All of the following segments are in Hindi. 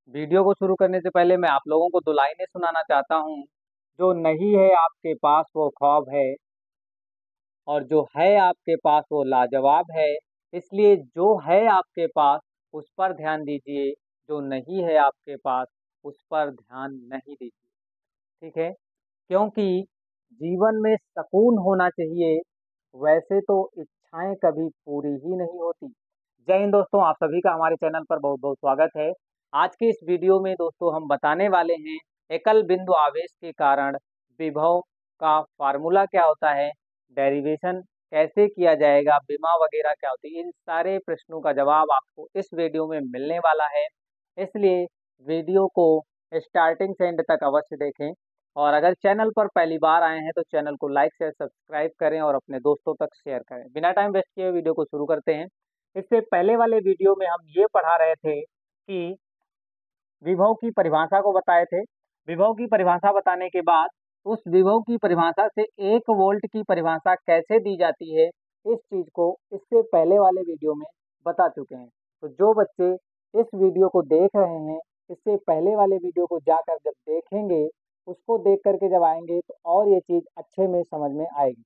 वीडियो को शुरू करने से पहले मैं आप लोगों को 2 लाइनें सुनाना चाहता हूँ। जो नहीं है आपके पास वो ख्वाब है और जो है आपके पास वो लाजवाब है। इसलिए जो है आपके पास उस पर ध्यान दीजिए, जो नहीं है आपके पास उस पर ध्यान नहीं दीजिए। ठीक है? क्योंकि जीवन में सुकून होना चाहिए, वैसे तो इच्छाएँ कभी पूरी ही नहीं होती। जय हिंद दोस्तों, आप सभी का हमारे चैनल पर बहुत-बहुत स्वागत है। आज के इस वीडियो में दोस्तों हम बताने वाले हैं एकल बिंदु आवेश के कारण विभव का फ़ॉर्मूला क्या होता है, डेरिवेशन कैसे किया जाएगा, विमा वगैरह क्या होती है, इन सारे प्रश्नों का जवाब आपको इस वीडियो में मिलने वाला है। इसलिए वीडियो को स्टार्टिंग से एंड तक अवश्य देखें और अगर चैनल पर पहली बार आए हैं तो चैनल को लाइक शेयर सब्सक्राइब करें और अपने दोस्तों तक शेयर करें। बिना टाइम वेस्ट किए वीडियो को शुरू करते हैं। इससे पहले वाले वीडियो में हम ये पढ़ा रहे थे कि विभव की परिभाषा को बताए थे। विभव की परिभाषा बताने के बाद उस विभव की परिभाषा से 1 वोल्ट की परिभाषा कैसे दी जाती है, इस चीज़ को इससे पहले वाले वीडियो में बता चुके हैं। तो जो बच्चे इस वीडियो को देख रहे हैं, इससे पहले वाले वीडियो को जाकर जब देखेंगे, उसको देख कर के जब आएँगे तो और ये चीज़ अच्छे में समझ में आएगी।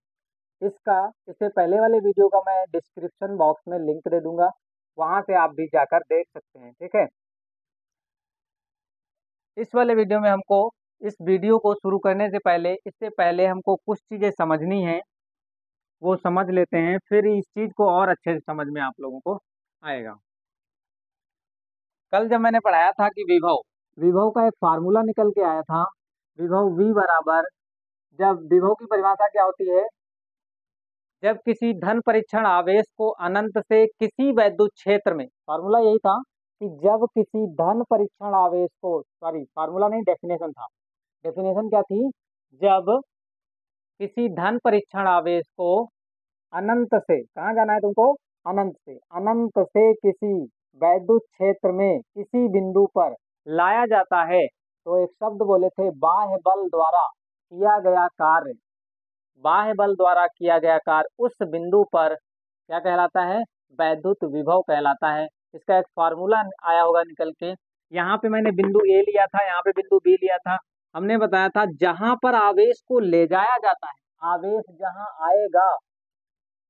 इससे पहले वाले वीडियो का मैं डिस्क्रिप्शन बॉक्स में लिंक दे दूँगा, वहाँ से आप भी जाकर देख सकते हैं, ठीक है? इस वाले वीडियो में हमको इस वीडियो को शुरू करने से पहले इससे पहले हमको कुछ चीज़ें समझनी हैं, वो समझ लेते हैं, फिर इस चीज़ को और अच्छे से समझ में आप लोगों को आएगा। कल जब मैंने पढ़ाया था कि विभव का एक फ़ॉर्मूला निकल के आया था, विभव V बराबर जब विभव की परिभाषा क्या होती है? जब किसी धन परीक्षण आवेश को अनंत से किसी वैद्युत क्षेत्र में फ़ॉर्मूला यही था कि जब किसी धन परीक्षण आवेश को सॉरी फ़ॉर्मूला नहीं डेफ़िनेशन था। डेफ़िनेशन क्या थी? जब किसी धन परीक्षण आवेश को अनंत से कहाँ जाना है तुमको? अनंत से किसी वैद्युत क्षेत्र में किसी बिंदु पर लाया जाता है तो एक शब्द बोले थे बाह्य बल द्वारा किया गया कार्य। बाह्य बल द्वारा किया गया कार्य उस बिंदु पर क्या कहलाता है? वैद्युत विभव कहलाता है। इसका एक फ़ॉर्मूला आया होगा निकल के। यहाँ पे मैंने बिंदु ए लिया था, यहाँ पे बिंदु बी लिया था। हमने बताया था जहाँ पर आवेश को ले जाया जाता है, आवेश जहाँ आएगा,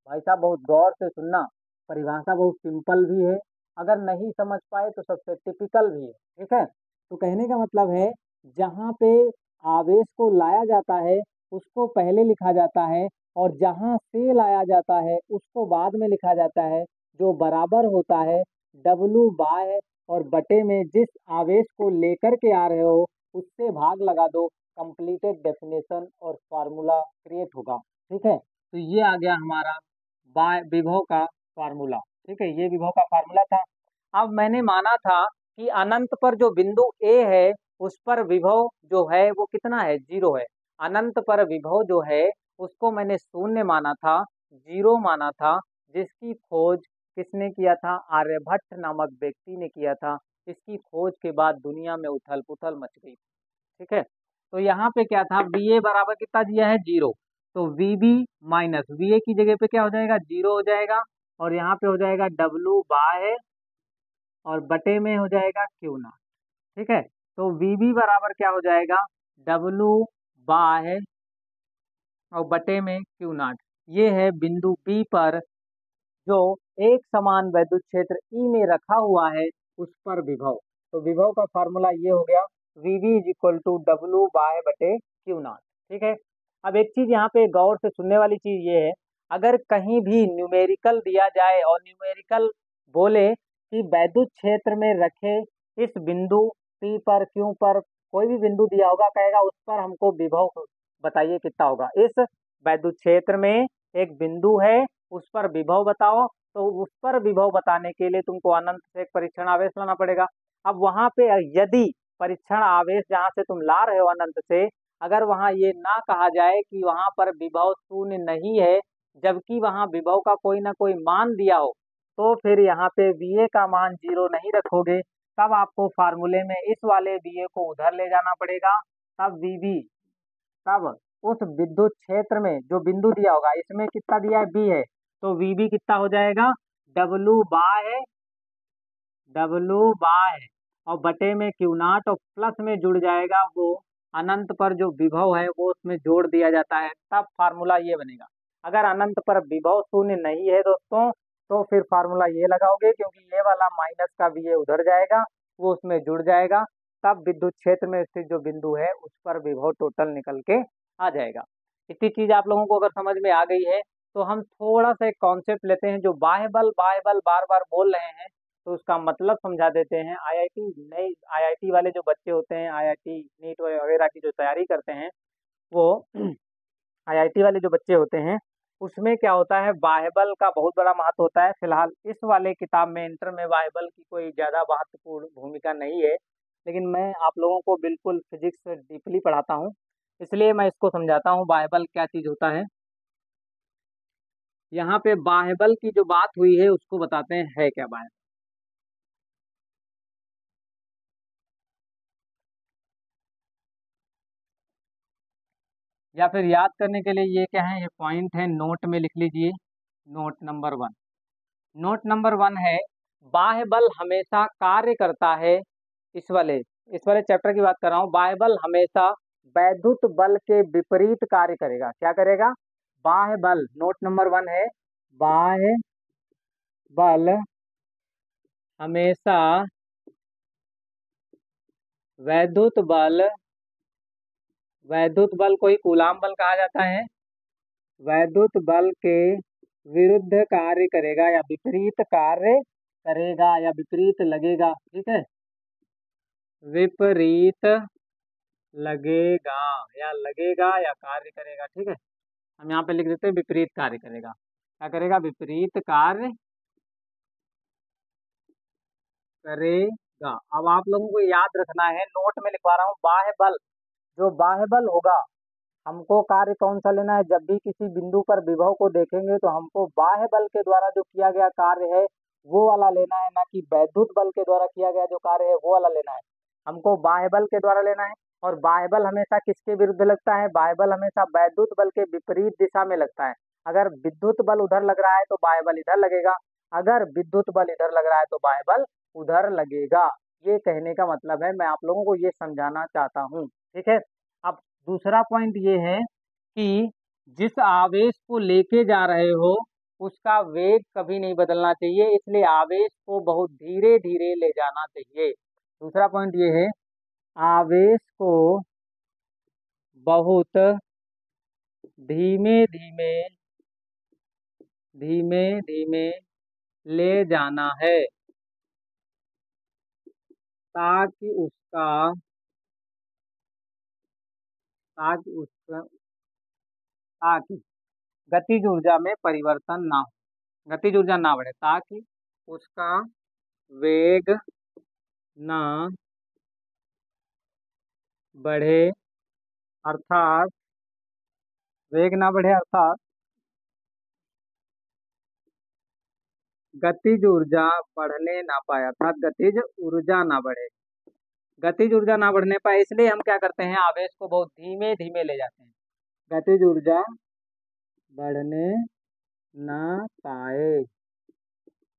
भाई साहब बहुत गौर से सुनना, परिभाषा बहुत सिंपल भी है, अगर नहीं समझ पाए तो सबसे टिपिकल भी है, ठीक है? तो कहने का मतलब है जहाँ पे आवेश को लाया जाता है उसको पहले लिखा जाता है और जहाँ से लाया जाता है उसको बाद में लिखा जाता है, जो बराबर होता है W बाय और बटे में जिस आवेश को लेकर के आ रहे हो उससे भाग लगा दो, कंप्लीटेड डेफिनेशन और फार्मूला क्रिएट होगा, ठीक है? तो ये आ गया हमारा बाय विभव का फार्मूला, ठीक है? ये विभव का फार्मूला था। अब मैंने माना था कि अनंत पर जो बिंदु ए है उस पर विभव जो है वो कितना है? 0 है। अनंत पर विभव जो है उसको मैंने शून्य माना था, 0 माना था, जिसकी खोज किसने किया था? आर्यभट्ट नामक व्यक्ति ने किया था। इसकी खोज के बाद दुनिया में उथल-पुथल मच गई, ठीक है? तो यहाँ पे क्या था? VA बराबर कितना दिया है? 0। तो VB माइनस VA की जगह पे क्या हो जाएगा? 0 हो जाएगा और यहाँ पे हो जाएगा W बाय और बटे में हो जाएगा Q नॉट, ठीक है? तो VB बराबर क्या हो जाएगा? W बाय और बटे में Q नॉट। ये है बिंदु P पर जो एक समान वैद्युत क्षेत्र E में रखा हुआ है उस पर विभव। तो विभव का फार्मूला ये हो गया VV is equal to W by बटे Q नॉट, ठीक है? अब एक चीज यहाँ पे गौर से सुनने वाली चीज ये है, अगर कहीं भी न्यूमेरिकल दिया जाए और न्यूमेरिकल बोले कि वैद्युत क्षेत्र में रखे इस बिंदु P पर Q पर कोई भी बिंदु दिया होगा, कहेगा उस पर हमको विभव बताइए कितना होगा। इस वैद्युत क्षेत्र में एक बिंदु है, उस पर विभव बताओ, तो उस पर विभव बताने के लिए तुमको अनंत से एक परीक्षण आवेश लाना पड़ेगा। अब वहां पे यदि परीक्षण आवेश जहां से तुम ला रहे हो अनंत से, अगर वहां ये ना कहा जाए कि वहां पर विभव शून्य नहीं है, जबकि वहां विभव का कोई ना कोई मान दिया हो, तो फिर यहाँ पे VA का मान 0 नहीं रखोगे, तब आपको फार्मूले में इस वाले VA को उधर ले जाना पड़ेगा, तब VB, तब उस विद्युत क्षेत्र में जो बिंदु दिया होगा, इसमें कितना दिया है? B है, तो VB कितना हो जाएगा? W बाय और बटे में क्यू नॉट और प्लस में जुड़ जाएगा वो अनंत पर जो विभव है वो उसमें जोड़ दिया जाता है, तब फार्मूला ये बनेगा। अगर अनंत पर विभव शून्य नहीं है दोस्तों तो फिर फार्मूला ये लगाओगे, क्योंकि ये वाला माइनस का भी ये उधर जाएगा, वो उसमें जुड़ जाएगा, तब विद्युत क्षेत्र में स्थित जो बिंदु है उस पर विभव टोटल निकल के आ जाएगा। इतनी चीज आप लोगों को अगर समझ में आ गई है तो हम थोड़ा सा एक कॉन्सेप्ट लेते हैं, जो बाह्य बल बार बार बोल रहे हैं तो उसका मतलब समझा देते हैं। आईआईटी वाले जो बच्चे होते हैं, आईआईटी नीट वगैरह की जो तैयारी करते हैं वो आईआईटी वाले जो बच्चे होते हैं उसमें क्या होता है, बाह्य बल का बहुत बड़ा महत्व होता है। फिलहाल इस वाले किताब में इंटर में बाह्य बल की कोई ज़्यादा महत्वपूर्ण भूमिका नहीं है, लेकिन मैं आप लोगों को बिल्कुल फिजिक्स डीपली पढ़ाता हूँ, इसलिए मैं इसको समझाता हूँ बाह्य बल क्या चीज़ होता है। यहाँ पे बाह्य बल की जो बात हुई है उसको बताते हैं है क्या बाह्य, या फिर याद करने के लिए ये क्या है, ये पॉइंट है, नोट में लिख लीजिए। नोट नंबर 1, नोट नंबर 1 है बाह्य बल हमेशा कार्य करता है। इस वाले चैप्टर की बात कर रहा हूँ। बाह्य बल हमेशा वैद्युत बल के विपरीत कार्य करेगा। क्या करेगा? बाह्य बल, नोट नंबर 1 है बाह्य बल हमेशा वैद्युत बल, वैद्युत बल को ही कूलाम बल कहा जाता है, वैद्युत बल के विरुद्ध कार्य करेगा या विपरीत कार्य करेगा या विपरीत लगेगा। ठीक है, विपरीत लगेगा या कार्य करेगा। ठीक है, हम यहाँ पे लिख देते हैं विपरीत कार्य करेगा। क्या करेगा? विपरीत कार्य करेगा। अब आप लोगों को याद रखना है, नोट में लिखवा रहा हूँ बाह्य बल, जो बाह्य बल होगा हमको कार्य कौन सा लेना है, जब भी किसी बिंदु पर विभव को देखेंगे तो हमको बाह्य बल के द्वारा जो किया गया कार्य है वो वाला लेना है, ना कि वैद्युत बल के द्वारा किया गया जो कार्य है वो वाला लेना है। हमको बाह्य बल के द्वारा लेना है। और बाह्य बल हमेशा किसके विरुद्ध लगता है? बाह्य बल हमेशा वैद्युत बल के विपरीत दिशा में लगता है। अगर विद्युत बल उधर लग रहा है तो बाह्य बल इधर लगेगा, अगर विद्युत बल इधर लग रहा है तो बाह्य बल उधर लगेगा। ये कहने का मतलब है, मैं आप लोगों को ये समझाना चाहता हूँ। ठीक है, अब दूसरा पॉइंट ये है कि जिस आवेश को लेके जा रहे हो उसका वेग कभी नहीं बदलना चाहिए, इसलिए आवेश को बहुत धीरे धीरे ले जाना चाहिए। दूसरा पॉइंट ये है, आवेश को बहुत धीमे धीमे धीमे धीमे ले जाना है ताकि उसका ताकि उसका ताकि गतिज ऊर्जा में परिवर्तन ना हो, गतिज ऊर्जा ना बढ़े, ताकि उसका वेग ना बढ़े, अर्थात वेग ना बढ़े अर्थात गतिज ऊर्जा बढ़ने ना पाए, अर्थात गतिज ऊर्जा ना बढ़े। गतिज ऊर्जा ना बढ़ने पाए इसलिए हम क्या करते हैं, आवेश को बहुत धीमे धीमे ले जाते हैं, गतिज ऊर्जा बढ़ने ना पाए।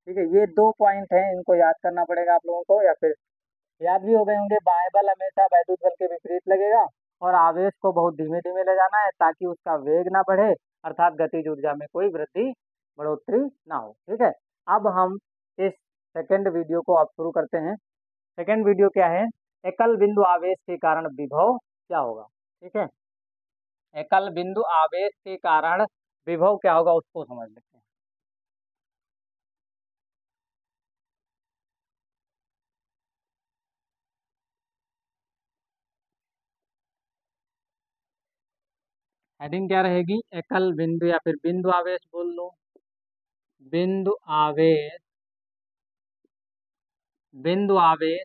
ठीक है, ये दो पॉइंट हैं, इनको याद करना पड़ेगा आप लोगों को, या फिर याद भी हो गए होंगे। बाह्य बल हमेशा वैद्युत बल के विपरीत लगेगा और आवेश को बहुत धीमे धीमे ले जाना है ताकि उसका वेग ना बढ़े, अर्थात गतिज ऊर्जा में कोई वृद्धि बढ़ोतरी ना हो। ठीक है, अब हम इस सेकंड वीडियो को अब शुरू करते हैं। सेकंड वीडियो क्या है? एकल बिंदु आवेश के कारण विभव क्या होगा। ठीक है, एकल बिंदु आवेश के कारण विभव क्या होगा उसको समझ लेते हैं। हेडिंग क्या रहेगी? एकल बिंदु या फिर बिंदु आवेश बोल लो। बिंदु आवेश, बिंदु आवेश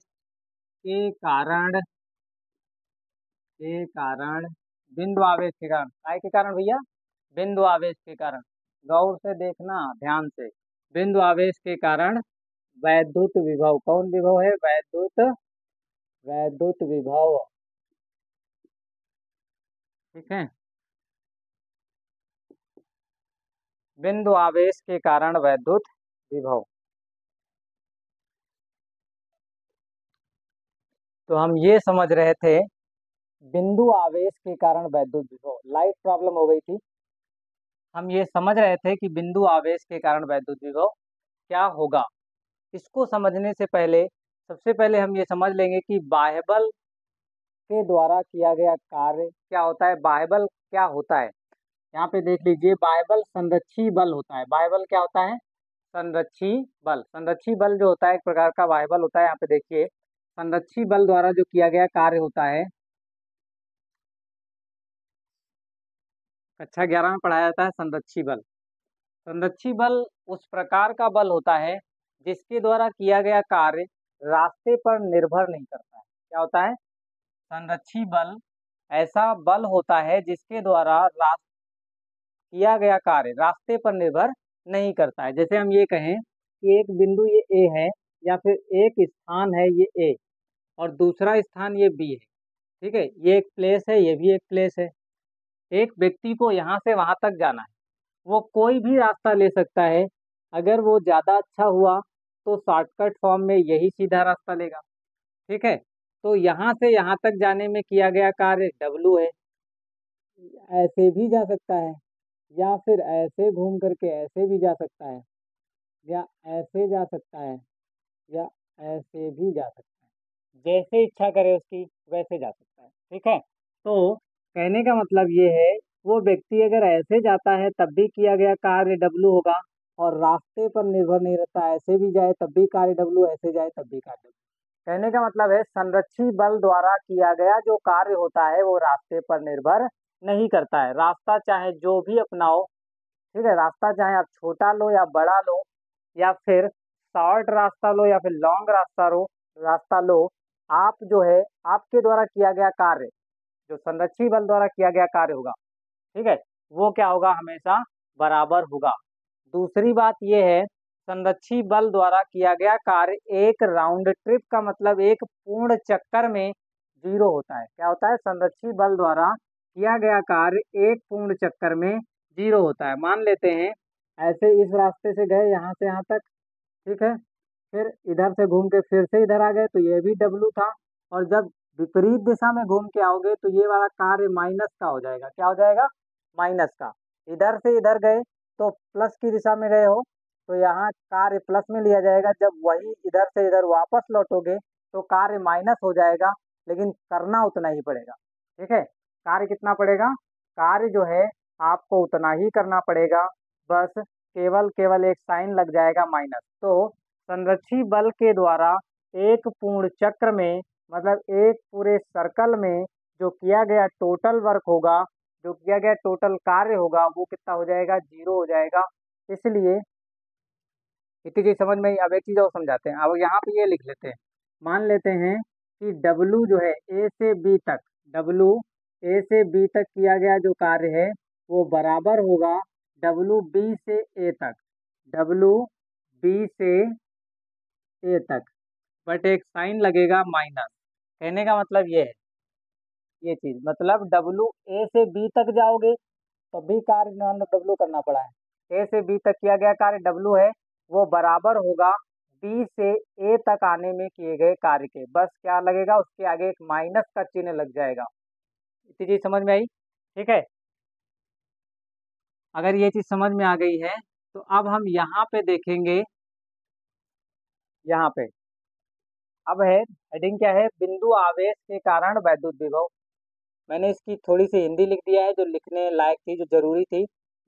के कारण, बिंदु आवेश के कारण, काय के कारण भैया? बिंदु आवेश के कारण, गौर से देखना ध्यान से। बिंदु आवेश के कारण वैद्युत विभव, कौन विभव है? वैद्युत विभव। ठीक है, बिंदु आवेश के कारण वैद्युत विभव। तो हम ये समझ रहे थे बिंदु आवेश के कारण वैद्युत विभव, लाइट प्रॉब्लम हो गई थी। हम ये समझ रहे थे कि बिंदु आवेश के कारण वैद्युत विभव क्या होगा। इसको समझने से पहले सबसे पहले हम ये समझ लेंगे कि बाह्य बल के द्वारा किया गया कार्य क्या होता है। बाह्य बल क्या होता है, यहाँ पे देख लीजिए। बाह्य बल संरक्षी बल होता है। बाह्य बल क्या होता है, संरक्षी बल। संरक्षी बल जो होता है एक प्रकार का बाह्य बल होता है। यहाँ पे देखिए, संरक्षी बल द्वारा जो किया गया कार्य होता है, कक्षा 11 में पढ़ाया जाता है संरक्षी बल। संरक्षी बल उस प्रकार का बल होता है जिसके द्वारा किया गया कार्य रास्ते पर निर्भर नहीं करता है। क्या होता है, संरक्षी बल ऐसा बल होता है जिसके द्वारा किया गया कार्य रास्ते पर निर्भर नहीं करता है। जैसे हम ये कहें कि एक बिंदु ये ए है, या फिर एक स्थान है ये ए और दूसरा स्थान ये बी है, ठीक है। ये एक प्लेस है, ये भी एक प्लेस है। एक व्यक्ति को यहाँ से वहां तक जाना है, वो कोई भी रास्ता ले सकता है। अगर वो ज़्यादा अच्छा हुआ तो शॉर्टकट फॉर्म में यही सीधा रास्ता लेगा, ठीक है। तो यहाँ से यहाँ तक जाने में किया गया कार्य डब्लू है। ऐसे भी जा सकता है, या फिर ऐसे घूम करके ऐसे भी जा सकता है, या ऐसे जा सकता है, या ऐसे भी जा सकता है। जैसे इच्छा करे उसकी वैसे जा सकता है, ठीक है। तो कहने का मतलब ये है, वो व्यक्ति अगर ऐसे जाता है तब भी किया गया कार्य डब्लू होगा, और रास्ते पर निर्भर नहीं रहता, ऐसे भी जाए तब भी कार्य डब्लू, ऐसे जाए तब भी कार्य डब्लू। कहने का मतलब है संरक्षी बल द्वारा किया गया जो कार्य होता है वो रास्ते पर निर्भर नहीं करता है। रास्ता चाहे जो भी अपनाओ, ठीक है, रास्ता चाहे आप छोटा लो या बड़ा लो, या फिर शॉर्ट रास्ता लो या फिर लॉन्ग रास्ता लो, आप जो है आपके द्वारा किया गया कार्य, जो संरक्षी बल द्वारा किया गया कार्य होगा, ठीक है, वो क्या होगा, हमेशा बराबर होगा। दूसरी बात ये है, संरक्षी बल द्वारा किया गया कार्य एक राउंड ट्रिप का मतलब एक पूर्ण चक्कर में जीरो होता है। क्या होता है, संरक्षी बल द्वारा किया गया कार्य एक पूर्ण चक्कर में जीरो होता है। मान लेते हैं ऐसे इस रास्ते से गए यहाँ से यहाँ तक, ठीक है, फिर इधर से घूम के फिर से इधर आ गए तो ये भी डब्लू था, और जब विपरीत दिशा में घूम के आओगे तो ये वाला कार्य माइनस का हो जाएगा। क्या हो जाएगा, माइनस का। इधर से इधर गए तो प्लस की दिशा में गए हो, तो यहाँ कार्य प्लस में लिया जाएगा। जब वही इधर से इधर वापस लौटोगे तो कार्य माइनस हो जाएगा, लेकिन करना उतना ही पड़ेगा, ठीक है। कार्य कितना पड़ेगा, कार्य जो है आपको उतना ही करना पड़ेगा, बस केवल केवल एक साइन लग जाएगा माइनस। तो संरक्षी बल के द्वारा एक पूर्ण चक्र में, मतलब एक पूरे सर्कल में जो किया गया टोटल वर्क होगा, जो किया गया टोटल कार्य होगा, वो कितना हो जाएगा, जीरो हो जाएगा। इसलिए इतनी चीज समझ में आई। अब एक चीज और समझाते हैं। अब यहाँ पे ये लिख लेते हैं, मान लेते हैं कि डब्लू जो है ए से बी तक, डब्लू ए से बी तक किया गया जो कार्य है वो बराबर होगा डब्लू बी से ए तक, डब्लू बी से ए तक, बट एक साइन लगेगा माइनस। कहने का मतलब ये है, ये चीज मतलब डब्लू ए से बी तक जाओगे तो भी कार्य नॉन डब्लू करना पड़ा है। ए से बी तक किया गया कार्य डब्लू है, वो बराबर होगा बी से ए तक आने में किए गए कार्य के। बस क्या लगेगा, उसके आगे एक माइनस का चिन्ह लग जाएगा। इतनी चीज समझ में आई, ठीक है। अगर ये चीज समझ में आ गई है तो अब हम यहाँ पे देखेंगे, यहाँ पे अब है हेडिंग क्या है, बिंदु आवेश के कारण वैद्युत विभव। मैंने इसकी थोड़ी सी हिंदी लिख दिया है जो लिखने लायक थी, जो जरूरी थी।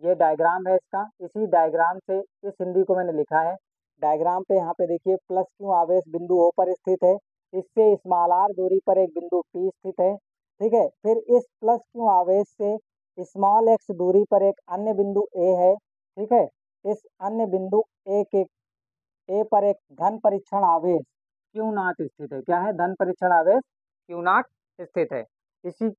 ये डायग्राम है इसका, इसी डायग्राम से इस हिंदी को मैंने लिखा है। डायग्राम पे यहाँ पे देखिए, प्लस क्यू आवेश बिंदु ओ पर स्थित है, इससे स्मॉल आर दूरी पर एक बिंदु पी स्थित है, ठीक है। फिर इस प्लस क्यू आवेश से स्मॉल एक्स दूरी पर एक अन्य बिंदु ए है, ठीक है। इस अन्य बिंदु ए पर एक धन परीक्षण आवेश क्यू नॉट स्थित है। क्या है, धन परीक्षण आवेश क्यू नॉट स्थित है। इसी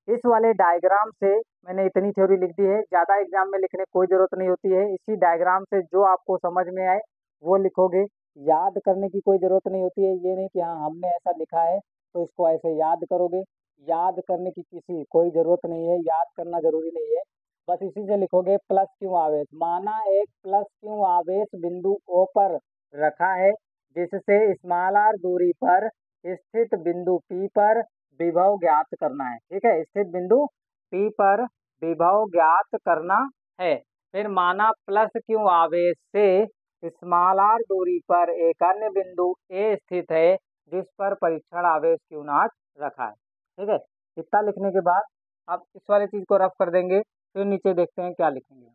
इस वाले डायग्राम से मैंने इतनी थ्योरी लिख दी है, ज़्यादा एग्जाम में लिखने कोई ज़रूरत नहीं होती है। इसी डायग्राम से जो आपको समझ में आए वो लिखोगे, याद करने की कोई ज़रूरत नहीं होती है। ये नहीं कि हाँ हमने ऐसा लिखा है तो इसको ऐसे याद करोगे, याद करने की किसी कोई ज़रूरत नहीं है, याद करना ज़रूरी नहीं है। बस इसी से लिखोगे प्लस क्यू आवेश, माना एक प्लस क्यू आवेश बिंदु ओ पर रखा है जिससे स्मॉल आर दूरी पर स्थित बिंदु P पर विभव ज्ञात करना है। ठीक है, स्थित बिंदु P पर विभव ज्ञात करना है। फिर माना प्लस Q आवेश से स्मॉल r दूरी पर एक अन्य बिंदु A स्थित है जिस पर परीक्षण आवेश Q नॉट रखा है। ठीक है, इतना लिखने के बाद आप इस वाले चीज को रफ कर देंगे, फिर नीचे देखते हैं क्या लिखेंगे।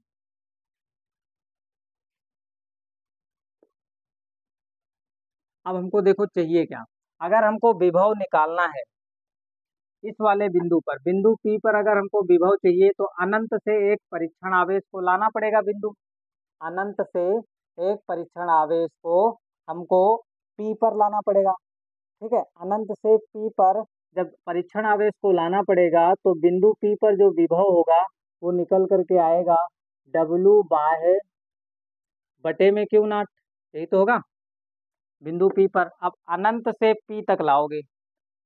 अब हमको देखो चाहिए क्या, अगर हमको विभव निकालना है इस वाले बिंदु पर, बिंदु P पर अगर हमको विभव चाहिए तो अनंत से एक परीक्षण आवेश को लाना पड़ेगा। बिंदु अनंत से एक परीक्षण आवेश को हमको P पर लाना पड़ेगा। ठीक है, अनंत से P पर जब परीक्षण आवेश को लाना पड़ेगा तो बिंदु P पर जो विभव होगा वो निकल करके आएगा W बाय बटे में Q नॉट, यही तो होगा बिंदु P पर। अब अनंत से P तक लाओगे,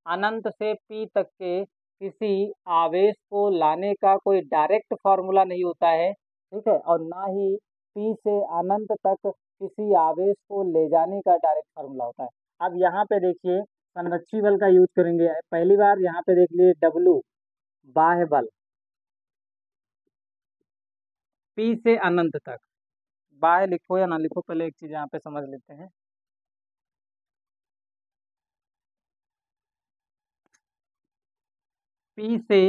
अनंत से P तक के किसी आवेश को लाने का कोई डायरेक्ट फॉर्मूला नहीं होता है। ठीक है, और ना ही P से अनंत तक किसी आवेश को ले जाने का डायरेक्ट फॉर्मूला होता है। अब यहाँ पे देखिए संरक्षी बल का यूज करेंगे। पहली बार यहाँ पे देख लिए W बाह्य बल, P से अनंत तक, बाह्य लिखो या ना लिखो, पहले एक चीज यहाँ पे समझ लेते हैं। P से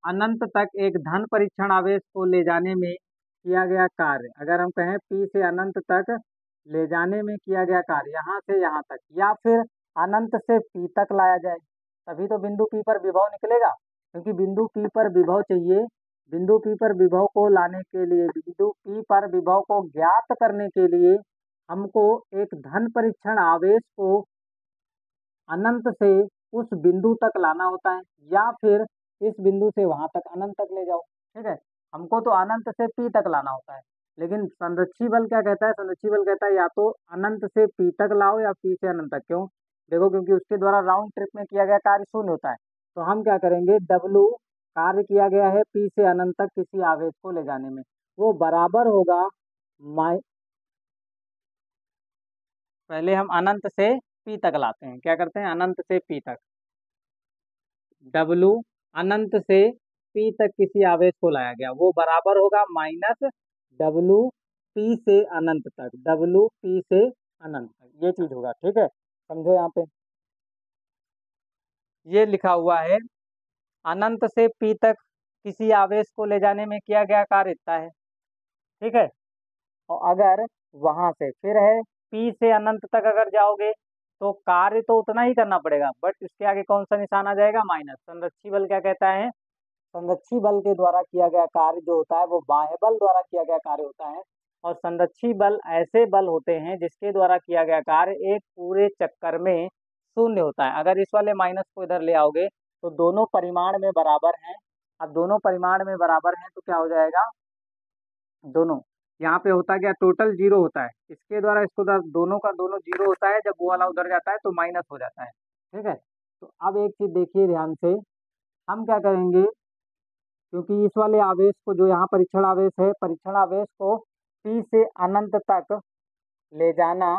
अनंत तक एक धन परीक्षण आवेश को ले जाने में किया गया कार्य, अगर हम कहें P से अनंत तक ले जाने में किया गया कार्य यहाँ से यहाँ तक, या फिर अनंत से P तक लाया जाए, तभी तो बिंदु P पर विभव निकलेगा। क्योंकि बिंदु P पर विभव चाहिए, बिंदु P पर विभव को लाने के लिए, बिंदु P पर विभव को ज्ञात करने के लिए हमको एक धन परीक्षण आवेश को अनंत से उस बिंदु तक लाना होता है, या फिर इस बिंदु से वहां तक अनंत तक ले जाओ। ठीक है, हमको तो अनंत से P तक लाना होता है, लेकिन संरक्षी बल क्या कहता है, संरक्षी बल कहता है या तो अनंत से P तक लाओ या P से अनंत तक। क्यों? देखो, क्योंकि उसके द्वारा राउंड ट्रिप में किया गया कार्य शून्य होता है। तो हम क्या करेंगे, W कार्य किया गया है P से अनंत तक किसी आवेश को ले जाने में, वो बराबर होगा पहले हम अनंत से P तक लाते हैं, क्या करते हैं, अनंत से P तक, W अनंत से P तक किसी आवेश को लाया गया, वो बराबर होगा माइनस W P से अनंत तक, W P से अनंत तक, ये चीज होगा। ठीक है, समझो यहाँ पे ये लिखा हुआ है अनंत से P तक किसी आवेश को ले जाने में किया गया कार्य इतना है। ठीक है, और अगर वहां से फिर है P से अनंत तक अगर जाओगे तो कार्य तो उतना ही करना पड़ेगा, बट इसके आगे कौन सा निशान आ जाएगा, माइनस। संरक्षी बल क्या कहता है, संरक्षी बल के द्वारा किया गया कार्य जो होता है वो बाह्य बल द्वारा किया गया कार्य होता है, और संरक्षी बल ऐसे बल होते हैं जिसके द्वारा किया गया कार्य एक पूरे चक्कर में शून्य होता है। अगर इस वाले माइनस को इधर ले आओगे तो दोनों परिमाण में बराबर हैं। अब दोनों परिमाण में बराबर हैं तो क्या हो जाएगा, दोनों यहाँ पे होता क्या, टोटल जीरो होता है, इसके द्वारा इसको दोनों का दोनों जीरो होता है, जब वो वाला उधर जाता है तो माइनस हो जाता है। ठीक है, तो अब एक चीज देखिए ध्यान से, हम क्या करेंगे, क्योंकि इस वाले आवेश को जो यहाँ परीक्षण आवेश है, परीक्षण आवेश को P से अनंत तक ले जाना,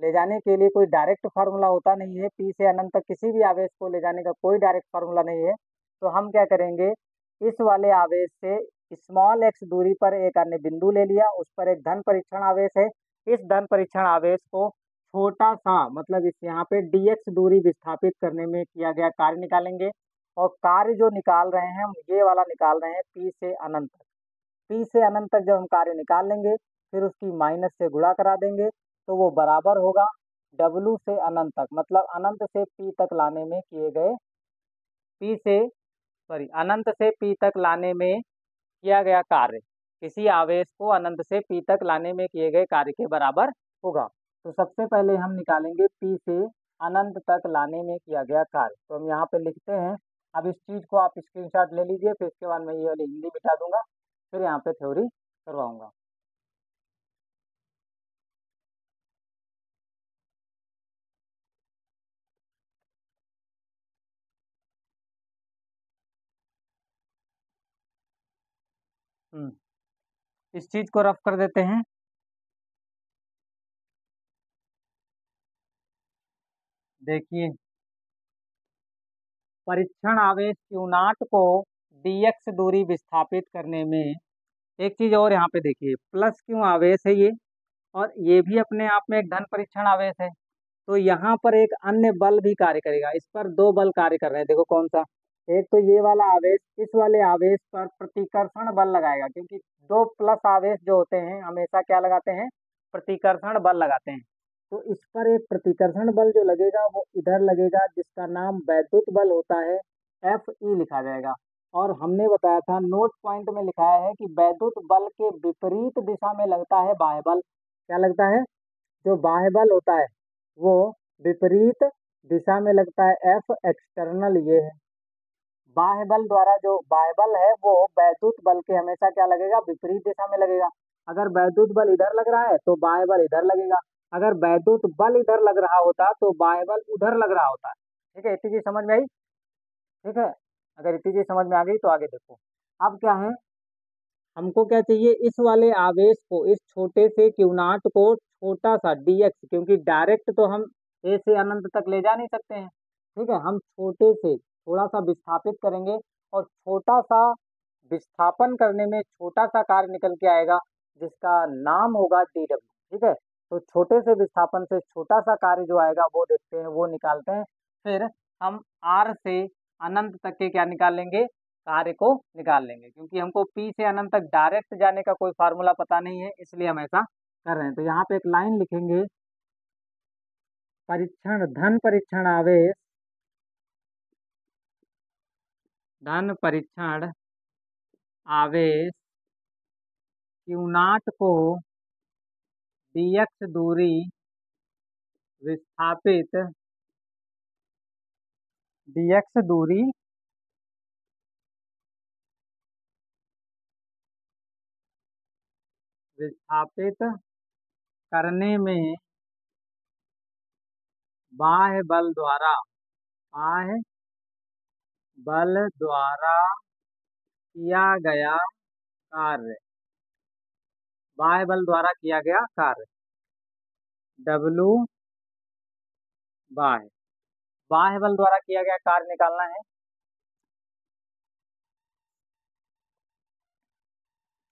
ले जाने के लिए कोई डायरेक्ट फार्मूला होता नहीं है। P से अनंत तक किसी भी आवेश को ले जाने का कोई डायरेक्ट फार्मूला नहीं है। तो हम क्या करेंगे, इस वाले आवेश से स्मॉल x दूरी पर एक अन्य बिंदु ले लिया, उस पर एक धन परीक्षण आवेश है, इस धन परीक्षण आवेश को छोटा सा, मतलब इस यहाँ पे dx दूरी विस्थापित करने में किया गया कार्य निकालेंगे, और कार्य जो निकाल रहे हैं हम ये वाला निकाल रहे हैं P से अनंत तक। P से अनंत तक जब हम कार्य निकाल लेंगे फिर उसकी माइनस से गुणा करा देंगे तो वो बराबर होगा W से अनंत तक, मतलब अनंत से P तक लाने में किए गए, P से सॉरी अनंत से P तक लाने में किया गया कार्य, किसी आवेश को अनंत से P तक लाने में किए गए कार्य के बराबर होगा। तो सबसे पहले हम निकालेंगे P से अनंत तक लाने में किया गया कार्य, तो हम यहाँ पे लिखते हैं। अब इस चीज को आप स्क्रीनशॉट ले लीजिए, फिर इसके बाद मैं ये वाली हिंदी बिठा दूंगा, फिर यहाँ पे थ्योरी करवाऊंगा। इस चीज को रफ कर देते हैं। देखिए परीक्षण आवेश Q0 को dx दूरी विस्थापित करने में, एक चीज और यहाँ पे देखिए, प्लस क्यू आवेश है ये, और ये भी अपने आप में एक धन परीक्षण आवेश है। तो यहाँ पर एक अन्य बल भी कार्य करेगा, इस पर दो बल कार्य कर रहे हैं। देखो कौन सा, एक तो ये वाला आवेश इस वाले आवेश पर प्रतिकर्षण बल लगाएगा, क्योंकि दो प्लस आवेश जो होते हैं हमेशा क्या लगाते हैं, प्रतिकर्षण बल लगाते हैं। तो इस पर एक प्रतिकर्षण बल जो लगेगा वो इधर लगेगा, जिसका नाम वैद्युत बल होता है, Fe लिखा जाएगा। और हमने बताया था, नोट पॉइंट में लिखाया है कि वैद्युत बल के विपरीत दिशा में लगता है बाह्य बल। क्या लगता है, जो बाह्य बल होता है वो विपरीत दिशा में लगता है, एफ एक्सटर्नल ये है। बाह्य बल द्वारा जो बाह्य बल है वो वैद्युत बल के हमेशा क्या लगेगा, विपरीत दिशा में लगेगा। अगर वैद्युत बल इधर लग रहा है तो बाह्य बल इधर लगेगा, अगर वैद्युत बल इधर लग रहा होता तो बाह्य बल उधर लग रहा होता। ठीक है, इतनी चीज समझ में आई। ठीक है, अगर इतनी चीज समझ में आ गई तो आगे देखो। अब क्या है, हमको क्या चाहिए, इस वाले आवेश को, इस छोटे से Q0 को छोटा सा dx, क्योंकि डायरेक्ट तो हम a से अनंत तक ले जा नहीं सकते हैं। ठीक है, हम छोटे से थोड़ा सा विस्थापित करेंगे, और छोटा सा विस्थापन करने में छोटा सा कार्य निकल के आएगा, जिसका नाम होगा dw। ठीक है, तो छोटे से विस्थापन से छोटा सा कार्य जो आएगा वो देखते हैं, वो निकालते हैं। फिर हम r से अनंत तक के क्या निकाल लेंगे, कार्य को निकाल लेंगे, क्योंकि हमको P से अनंत तक डायरेक्ट जाने का कोई फार्मूला पता नहीं है, इसलिए हम ऐसा कर रहे हैं। तो यहाँ पे एक लाइन लिखेंगे, परीक्षण धन परीक्षण आवेश, धन परीक्षण आवेश Q0 को dx दूरी विस्थापित, dx दूरी विस्थापित करने में बाह्य बल द्वारा, बाह्य बल द्वारा किया गया कार्य, बाह्य बल द्वारा किया गया कार्य, W बाह्य, बाह्य बल द्वारा किया गया कार्य निकालना है।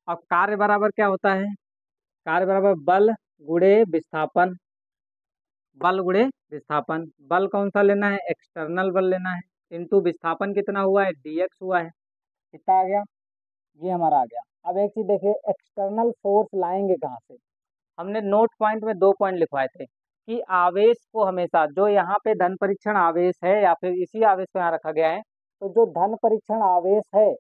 अब कार्य बराबर क्या होता है, कार्य बराबर बल गुणे विस्थापन, बल गुणे विस्थापन। बल कौन सा लेना है, एक्सटर्नल बल लेना है, इनटू विस्थापन कितना हुआ है, dx हुआ है। कितना आ गया, ये हमारा आ गया। अब एक चीज देखिए, एक्सटर्नल फोर्स लाएंगे कहाँ से। हमने नोट पॉइंट में 2 पॉइंट लिखवाए थे कि आवेश को हमेशा, जो यहाँ पे धन परीक्षण आवेश है या फिर इसी आवेश को यहाँ रखा गया है, तो जो धन परीक्षण आवेश है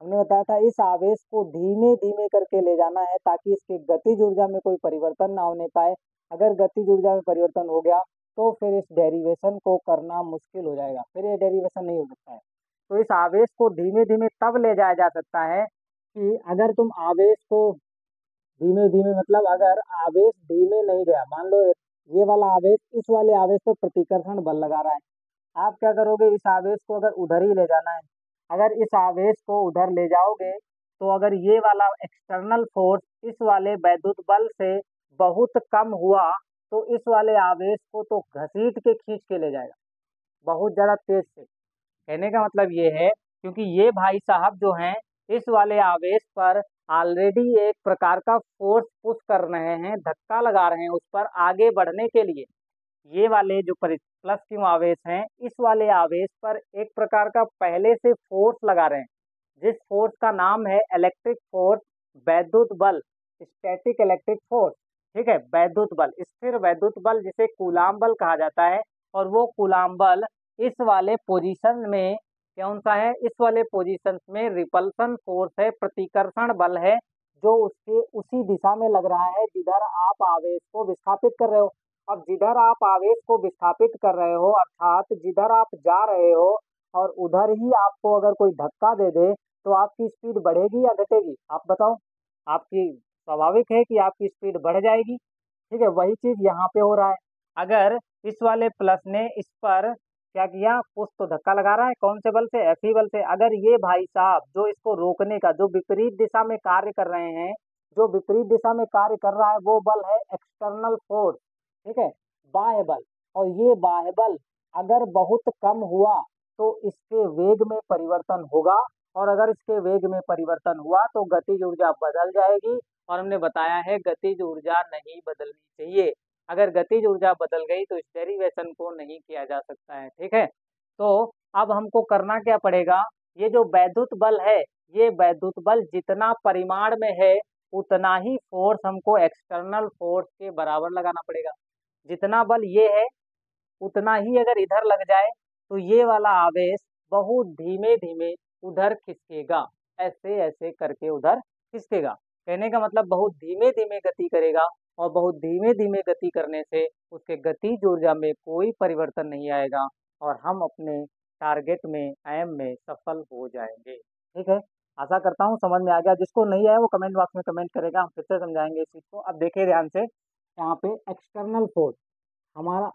हमने बताया था, इस आवेश को धीमे धीमे करके ले जाना है, ताकि इसके गतिज ऊर्जा में कोई परिवर्तन ना होने पाए। अगर गतिज ऊर्जा में परिवर्तन हो गया तो फिर इस डेरिवेशन को करना मुश्किल हो जाएगा, फिर ये डेरिवेशन नहीं हो सकता है। तो इस आवेश को धीमे धीमे तब ले जाया जा सकता है कि अगर तुम आवेश को धीमे धीमे, मतलब अगर आवेश धीमे नहीं गया, मान लो ये वाला आवेश इस वाले आवेश पर प्रतिकर्षण बल लगा रहा है, आप क्या करोगे, इस आवेश को अगर उधर ही ले जाना है, अगर इस आवेश को उधर ले जाओगे तो अगर ये वाला एक्सटर्नल फोर्स इस वाले वैद्युत बल से बहुत कम हुआ तो इस वाले आवेश को तो घसीट के खींच के ले जाएगा बहुत ज्यादा तेज से। कहने का मतलब ये है, क्योंकि ये भाई साहब जो हैं इस वाले आवेश पर ऑलरेडी एक प्रकार का फोर्स पुश कर रहे हैं, धक्का लगा रहे हैं उस पर आगे बढ़ने के लिए। ये वाले जो प्लस क्यू आवेश हैं, इस वाले आवेश पर एक प्रकार का पहले से फोर्स लगा रहे हैं, जिस फोर्स का नाम है इलेक्ट्रिक फोर्स, वैद्युत बल, स्टैटिक इलेक्ट्रिक फोर्स। ठीक है, वैद्युत बल, स्थिर वैद्युत बल, जिसे कूलाम बल कहा जाता है। और वो कूलाम बल इस वाले पोजीशन में कौन सा है, इस वाले पोजीशन में रिपल्सन फोर्स है, प्रतिकर्षण बल है, जो उसके उसी दिशा में लग रहा है जिधर आप आवेश को विस्थापित कर रहे हो। अब जिधर आप आवेश को विस्थापित कर रहे हो, अर्थात जिधर आप जा रहे हो और उधर ही आपको अगर कोई धक्का दे दे तो आपकी स्पीड बढ़ेगी या घटेगी, आप बताओ। आपकी स्वाभाविक है कि आपकी स्पीड बढ़ जाएगी। ठीक है, वही चीज यहाँ पे हो रहा है। अगर इस वाले प्लस ने इस पर क्या किया, कुछ तो धक्का लगा रहा है, कौन से बल से, Fe बल से। अगर ये भाई साहब जो इसको रोकने का, जो विपरीत दिशा में कार्य कर रहे हैं, जो विपरीत दिशा में कार्य कर रहा है वो बल है एक्सटर्नल फोर्स। ठीक है, बाह्य बल। और ये बाह्य बल अगर बहुत कम हुआ तो इसके वेग में परिवर्तन होगा, और अगर इसके वेग में परिवर्तन हुआ तो गतिज ऊर्जा बदल जाएगी, और हमने बताया है गतिज ऊर्जा नहीं बदलनी चाहिए। अगर गतिज ऊर्जा बदल गई तो इस डेरिवेशन को नहीं किया जा सकता है। ठीक है, तो अब हमको करना क्या पड़ेगा, ये जो वैद्युत बल है, ये वैद्युत बल जितना परिमाण में है उतना ही फोर्स हमको एक्सटर्नल फोर्स के बराबर लगाना पड़ेगा। जितना बल ये है उतना ही अगर इधर लग जाए तो ये वाला आवेश बहुत धीमे धीमे उधर खिसकेगा, ऐसे ऐसे करके उधर खिसकेगा। कहने का मतलब बहुत धीमे धीमे गति करेगा, और बहुत धीमे धीमे गति करने से उसके गतिज ऊर्जा में कोई परिवर्तन नहीं आएगा, और हम अपने टारगेट में एम में सफल हो जाएंगे। ठीक है, आशा करता हूँ समझ में आ गया। जिसको नहीं आया वो कमेंट बॉक्स में कमेंट करेगा, हम फिर से समझाएंगे इस चीज़ को। अब देखिए ध्यान से, यहाँ पे एक्सटर्नल फोर्स हमारा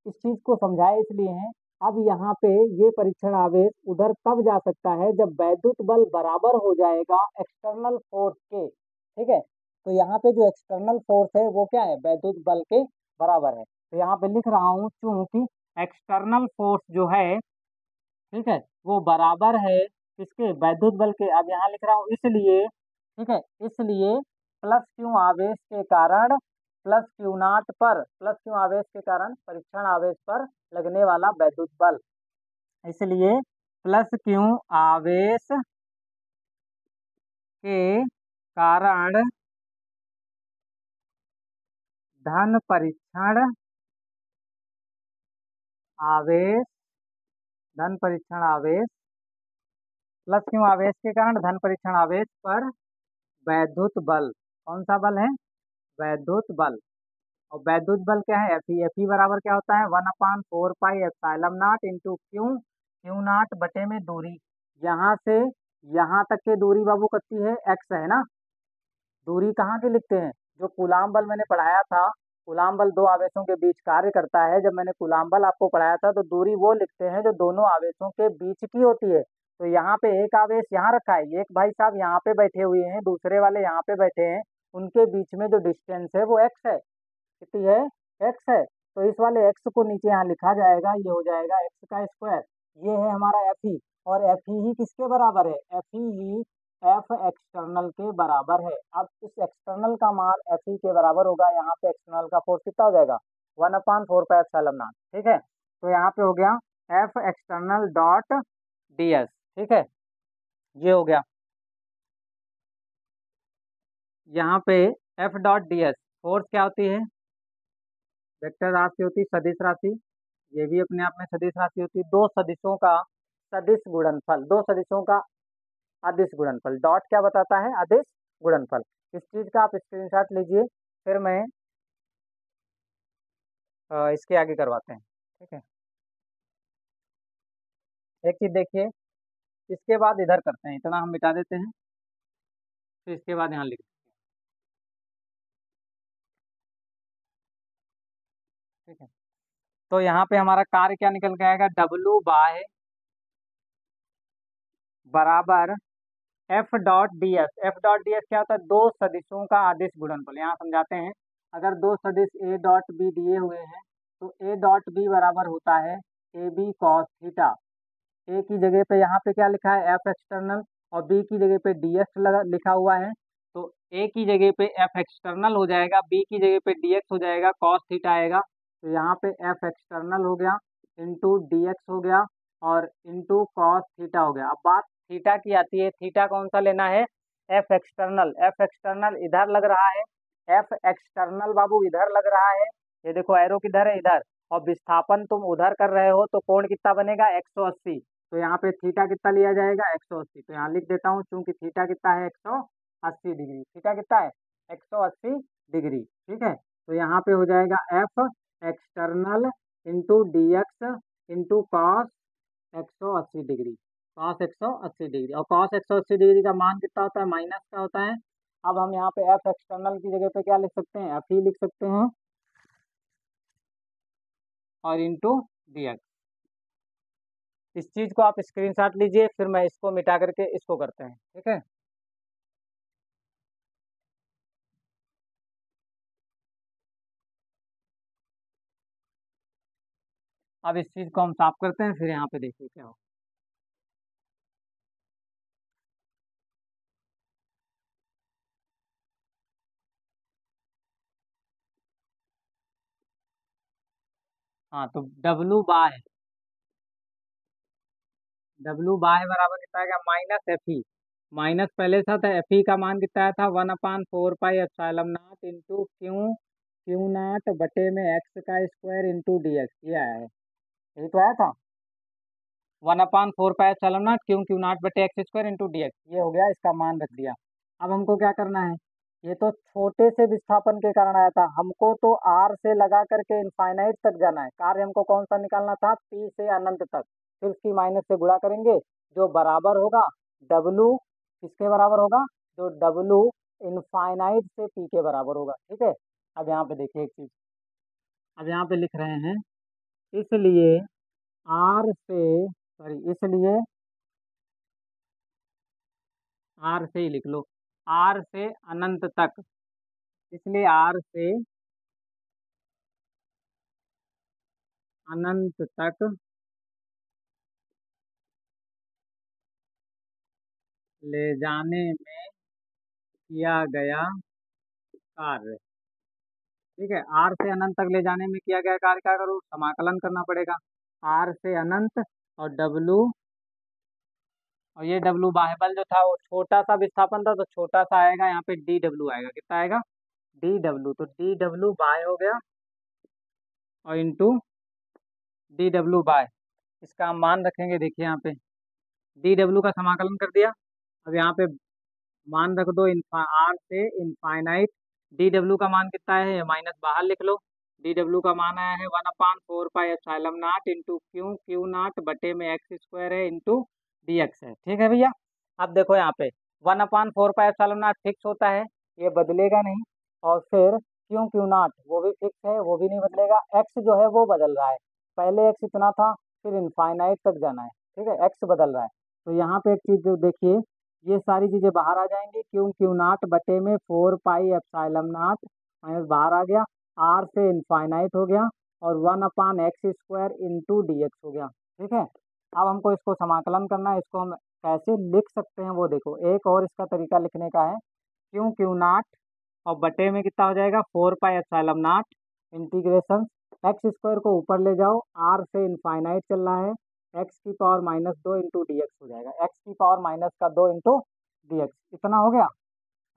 इस चीज को समझाए इसलिए है। अब यहाँ पे ये परीक्षण आवेश उधर कब जा सकता है, जब वैद्युत बल बराबर हो जाएगा एक्सटर्नल फोर्स के। ठीक है, तो यहाँ पे जो एक्सटर्नल फोर्स है वो क्या है, वैद्युत बल के बराबर है। तो यहाँ पे लिख रहा हूँ चूंकि एक्सटर्नल फोर्स जो है, ठीक है, वो बराबर है किसके, वैद्युत बल के। अब यहाँ लिख रहा हूँ इसलिए, ठीक है, इसलिए प्लस क्यू आवेश के कारण, प्लस क्यू नाट पर, प्लस क्यू आवेश के कारण परीक्षण आवेश पर लगने वाला वैद्युत बल, इसलिए प्लस क्यू आवेश के कारण धन परीक्षण आवेश, धन परीक्षण आवेश, प्लस क्यू आवेश के कारण धन परीक्षण आवेश पर वैद्युत बल, कौन सा बल है, वैद्युत बल। और वैद्युत बल क्या है, एफ ई बराबर क्या होता है, 1/4 pi epsilon naught into q, q naught बटे में दूरी, यहाँ से यहाँ तक की दूरी बाबू कितनी है, एक्स है ना। दूरी कहाँ की लिखते हैं, जो कूलाम बल मैंने पढ़ाया था, कूलाम बल दो आवेशों के बीच कार्य करता है। जब मैंने कूलाम बल आपको पढ़ाया था तो दूरी वो लिखते हैं जो दोनों आवेशों के बीच की होती है। तो यहाँ पे एक आवेश यहाँ रखा है, एक भाई साहब यहाँ पे बैठे हुए हैं, दूसरे वाले यहाँ पे बैठे हैं, उनके बीच में जो डिस्टेंस है वो एक्स है। कितनी है, एक्स है। तो इस वाले एक्स को नीचे यहाँ लिखा जाएगा, ये हो जाएगा एक्स का स्क्वायर। ये है हमारा एफ ई, और एफ ही किसके बराबर है, एफ ही एफ एक्सटर्नल के बराबर है। अब इस एक्सटर्नल का मान एफ ई के बराबर होगा, यहाँ पे एक्सटर्नल का फोर्स कितना हो जाएगा, 1/4 पाई एप्सिलॉन नॉट। ठीक है, तो यहाँ पे हो गया F external dot D S. ठीक है, ये हो गया। यहाँ पे F dot D S force क्या होती है, वेक्टर राशि होती है, सदिश राशि, ये भी अपने आप में सदिश राशि होती है। दो सदिशों का सदिश गुणनफल, दो सदिशों का अदिश गुणनफल। डॉट क्या बताता है, अदिश गुणनफल। इस चीज का आप स्क्रीनशॉट लीजिए, फिर मैं इसके आगे करवाते हैं। ठीक है, एक चीज देखिए, इसके बाद इधर करते हैं, इतना हम मिटा देते हैं, फिर इसके बाद यहाँ लिखते हैं। ठीक है, तो यहाँ पे हमारा कार्य क्या निकल के आएगा, डब्लू बाय बराबर F dot D S. F dot D S क्या होता है, दो सदिशों का आदिश गुणनफल। यहाँ समझाते हैं, अगर दो सदिश ए डॉट बी दिए हुए हैं तो ए डॉट बी बराबर होता है ए बी कॉस थीटा। ए की जगह पे यहाँ पे क्या लिखा है, एफ एक्सटर्नल, और बी की जगह पे डी एक्स लिखा हुआ है। तो ए की जगह पे एफ एक्सटर्नल हो जाएगा, बी की जगह पे डी एक्स हो जाएगा, कॉस थीटा आएगा। तो यहाँ पे एफ एक्सटर्नल हो गया, इंटू डी एक्स हो गया, और इंटू कॉस थीटा हो गया। अब बात थीटा की आती है, थीटा कौन सा लेना है, एफ एक्सटर्नल। एफ एक्सटर्नल इधर लग रहा है, एफ एक्सटर्नल बाबू इधर लग रहा है, ये देखो एरो किधर है, इधर। और विस्थापन तुम उधर कर रहे हो तो कोण कितना बनेगा, 180। तो यहाँ पे थीटा कितना लिया जाएगा, 180। तो यहाँ लिख देता हूँ, चूंकि थीटा कितना है, 180 डिग्री। थीटा कितना है, 180 डिग्री। ठीक है, तो यहाँ पे हो जाएगा F external into d x into cos 180 degree, cos 180 degree. और कॉस 180 डिग्री का मान कितना होता है, माइनस का होता है। अब हम यहाँ पे एफ एक्सटर्नल की जगह पे क्या लिख सकते हैं, एफ ही लिख सकते हैं, और इंटू डी एक्स। इस चीज को आप स्क्रीनशॉट लीजिए, फिर मैं इसको मिटा करके इसको करते हैं। ठीक है, अब इस चीज़ को हम साफ करते हैं, फिर यहाँ पे देखिए क्या हो। हाँ, तो डब्लू बाय बराबर कितना आएगा, माइनस एफ ई। माइनस पहले था तो एफ ई का मान कितना आया था, 1/4 pi epsilon naught into q, q naught बटे में एक्स का स्क्वायर इंटू डी एक्स, ये आया है। यही तो आया था, 1/4 pi epsilon naught q q naught बटे x square into d x, ये हो गया, इसका मान रख दिया। अब हमको क्या करना है, ये तो छोटे से विस्थापन के कारण आया था, हमको तो आर से लगा करके इनफाइनाइट तक जाना है। कार्य हमको कौन सा निकालना था, पी से अनंत तक, फिर उसकी माइनस से गुणा करेंगे, जो बराबर होगा डब्लू, किसके बराबर होगा, जो डब्लू इनफाइनाइट से पी के बराबर होगा। ठीक है, अब यहाँ पे देखिए एक चीज, अब यहाँ पे लिख रहे हैं, इसलिए आर से, सॉरी, इसलिए आर से ही लिख लो, आर से अनंत तक, इसलिए आर से अनंत तक ले जाने में किया गया कार्य। ठीक है, आर से अनंत तक ले जाने में किया गया कार्य, क्या करूँ, समाकलन करना पड़ेगा, आर से अनंत, और डब्लू, और ये डब्लू बाह्यबल जो था वो छोटा सा विस्थापन था, तो छोटा सा आएगा, यहाँ पे डी डब्लू आएगा, कितना आएगा, डी डब्लू, तो डी डब्लू बाय हो गया, और इंटू डी डब्लू बाय, इसका हम मान रखेंगे, देखिए यहाँ पे डी डब्लू का समाकलन कर दिया। अब यहाँ पे मान रख दो, आर से इनफाइनाइट, डी डब्ल्यू का मान कितना है, माइनस बाहर लिख लो, डी डब्ल्यू का मान आया है 1/4 pi epsilon naught into q, q naught बटे में एक्स स्क्वायर है इंटू डी एक्स है। ठीक है भैया, अब देखो यहाँ पे 1/4 पाई एप्सिलॉन नॉट फिक्स होता है, ये बदलेगा नहीं, और फिर क्यू, क्यू नॉट वो भी फिक्स है, वो भी नहीं बदलेगा, एक्स जो है वो बदल रहा है, पहले एक्स इतना था, फिर इनफाइनाइट तक जाना है। ठीक है, एक्स बदल रहा है, तो यहाँ पे एक चीज जो देखिए, ये सारी चीजें बाहर आ जाएंगी, क्यू क्यू नॉट बटे में 4 पाई एप्सिलॉन नॉट, माइनस बाहर आ गया, आर से इनफाइनाइट हो गया, और 1/x² इंटू डी एक्स हो गया। ठीक है, अब हमको इसको समाकलन करना है, इसको हम कैसे लिख सकते हैं वो देखो, एक और इसका तरीका लिखने का है, क्यू क्यू नॉट और बटे में कितना हो जाएगा, 4 पाई epsilon not integration, x square को ऊपर ले जाओ, आर से इनफाइनाइट चल रहा है, एक्स की पावर -2 इंटू डी एक्स हो जाएगा, एक्स की पावर -2 इंटू डी एक्स, इतना हो गया।